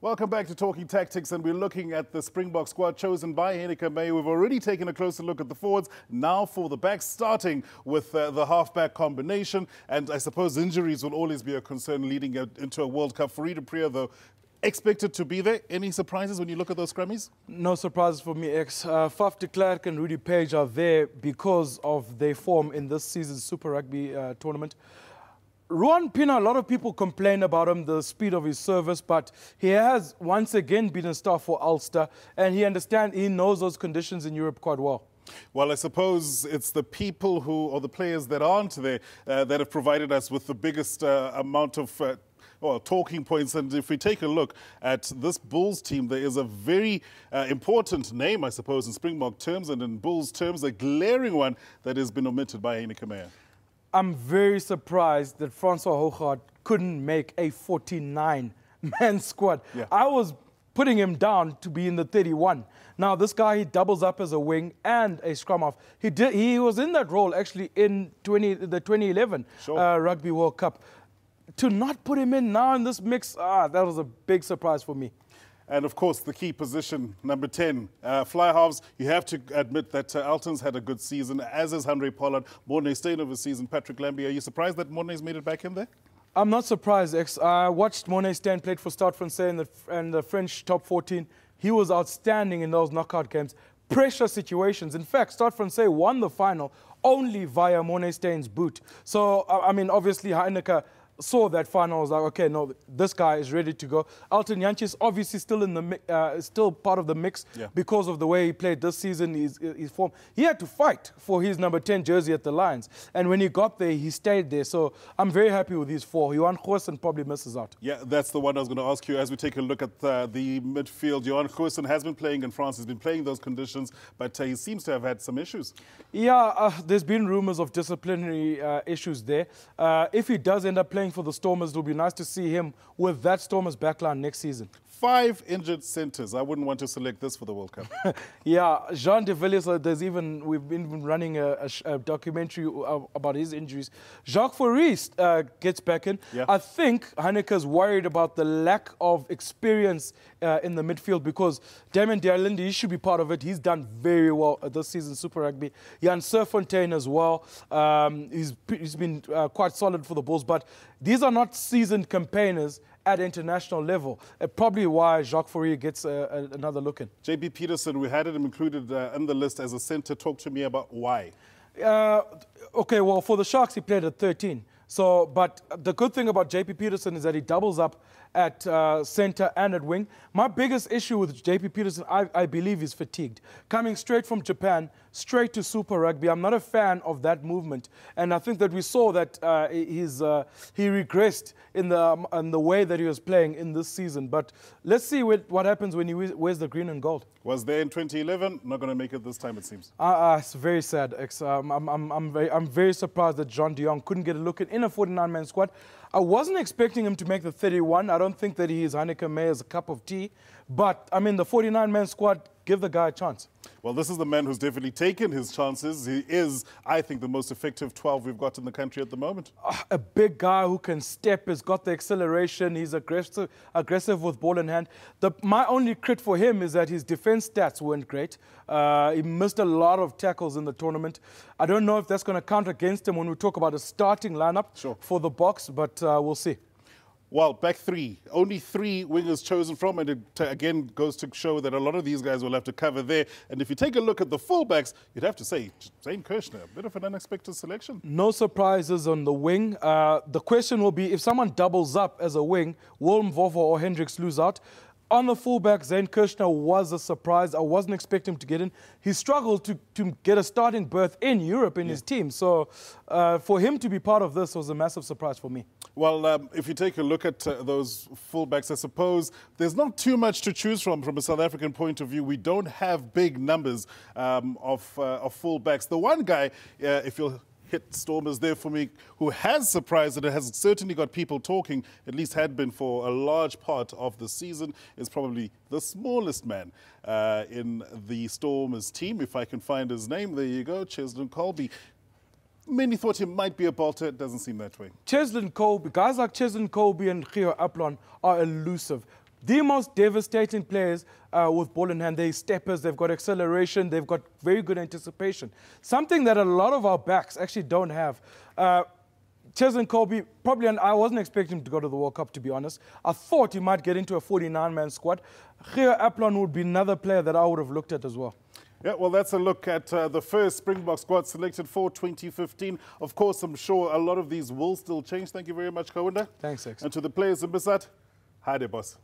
Welcome back to Talking Tactics, and we're looking at the Springbok squad chosen by Heyneke Meyer. We've already taken a closer look at the forwards. Now for the backs, starting with the half-back combination. And I suppose injuries will always be a concern leading into a World Cup. Farid Priya, though, expected to be there. Any surprises when you look at those scrummies? No surprises for me, X. Faf de Klerk and Rudy Page are there because of their form in this season's Super Rugby tournament. Ruan Pienaar, a lot of people complain about him, the speed of his service, but he has once again been a star for Ulster, and he knows those conditions in Europe quite well. Well, I suppose it's the people or the players that aren't there that have provided us with the biggest amount of talking points. And if we take a look at this Bulls team, there is a very important name, I suppose, in Springbok terms, and in Bulls terms, a glaring one that has been omitted by Heyneke Meyer. I'm very surprised that Francois Hougaard couldn't make a 49-man squad. Yeah. I was putting him down to be in the 31. Now, this guy, he doubles up as a wing and a scrum half. He was in that role, actually, in the 2011 Rugby World Cup. To not put him in now in this mix, that was a big surprise for me. And, of course, the key position, number 10, fly halves. You have to admit that Alton's had a good season, as is Henry Pollard. Mornay staying over the season. Patrick Lambie, are you surprised that Mornay's made it back in there? I'm not surprised, X. I watched Mornay Steyn played for Stade Francais in the French top 14. He was outstanding in those knockout games. Pressure situations. In fact, Stade Francais won the final only via Mornay Steyn's boot. So, I mean, obviously, Heyneke saw that final, was like, okay, no, this guy is ready to go. Alton Jantjies obviously still in the still part of the mix because of the way he played this season. His form. He had to fight for his number 10 jersey at the Lions, and when he got there, he stayed there. So I'm very happy with these four. Johan Goosen probably misses out. Yeah, that's the one I was going to ask you as we take a look at the midfield. Johan Goosen has been playing in France. He's been playing those conditions, but he seems to have had some issues. Yeah, there's been rumors of disciplinary issues there. If he does end up playing for the Stormers, it'll be nice to see him with that Stormers backline next season. 5 injured centres. I wouldn't want to select this for the World Cup. Yeah, Jean de Villiers, we've been running a documentary about his injuries. Jacques Fourie gets back in. Yeah. I think Heineke's worried about the lack of experience in the midfield because Damien Dialindi, he should be part of it. He's done very well this season, Super Rugby. Jan Serfontein as well. He's been quite solid for the Bulls, but these are not seasoned campaigners at international level. Probably why Jacques Fourie gets another look in. JP Peterson, we had him included in the list as a centre. Talk to me about why. Okay, well, for the Sharks, he played at 13. So, but the good thing about JP Peterson is that he doubles up at centre and at wing. My biggest issue with JP Peterson, I believe, is fatigued. Coming straight from Japan, straight to Super Rugby, I'm not a fan of that movement. And I think that we saw that he regressed in the way that he was playing in this season. But let's see what happens when he wears the green and gold. Was there in 2011, not going to make it this time, it seems. It's very sad. I'm very surprised that John de Jong couldn't get a look in a 49-man squad. I wasn't expecting him to make the 31. I don't think that he is Heyneke Meyer's cup of tea. But, I mean, the 49-man squad, give the guy a chance. Well, this is the man who's definitely taken his chances. He is, I think, the most effective 12 we've got in the country at the moment. A big guy who can step, has got the acceleration, he's aggressive with ball in hand. My only crit for him is that his defense stats weren't great. He missed a lot of tackles in the tournament. I don't know if that's going to count against him when we talk about a starting lineup for the Boks, but we'll see. Well, back three. Only 3 wingers chosen from, and it again goes to show that a lot of these guys will have to cover there. And if you take a look at the fullbacks, you'd have to say Zane Kirshner, a bit of an unexpected selection. No surprises on the wing. The question will be, if someone doubles up as a wing, will Mvovo or Hendricks lose out? On the fullback, Zane Kirshner was a surprise. I wasn't expecting him to get in. He struggled to get a starting berth in Europe in his team. So for him to be part of this was a massive surprise for me. Well, if you take a look at those fullbacks, I suppose there's not too much to choose from a South African point of view. We don't have big numbers of fullbacks. The one guy, if you'll hit Stormers there for me, who has surprised and has certainly got people talking, at least had been for a large part of the season, is probably the smallest man in the Stormers team. If I can find his name, there you go, Cheslin Colby. Many thought he might be a bolter. It doesn't seem that way. Cheslin Colby, guys like Cheslin Colby and Gio Aplon are elusive. the most devastating players with ball in hand. They're steppers, they've got acceleration, they've got very good anticipation. Something that a lot of our backs actually don't have. Cheslin Colby, probably, and I wasn't expecting him to go to the World Cup, to be honest. I thought he might get into a 49-man squad. Gio Aplon would be another player that I would have looked at as well. Yeah, well, that's a look at the first Springbok squad selected for 2015. Of course, I'm sure a lot of these will still change. Thank you very much, Kaunda. Thanks, X. And to the players in Bissat, hi there, boss.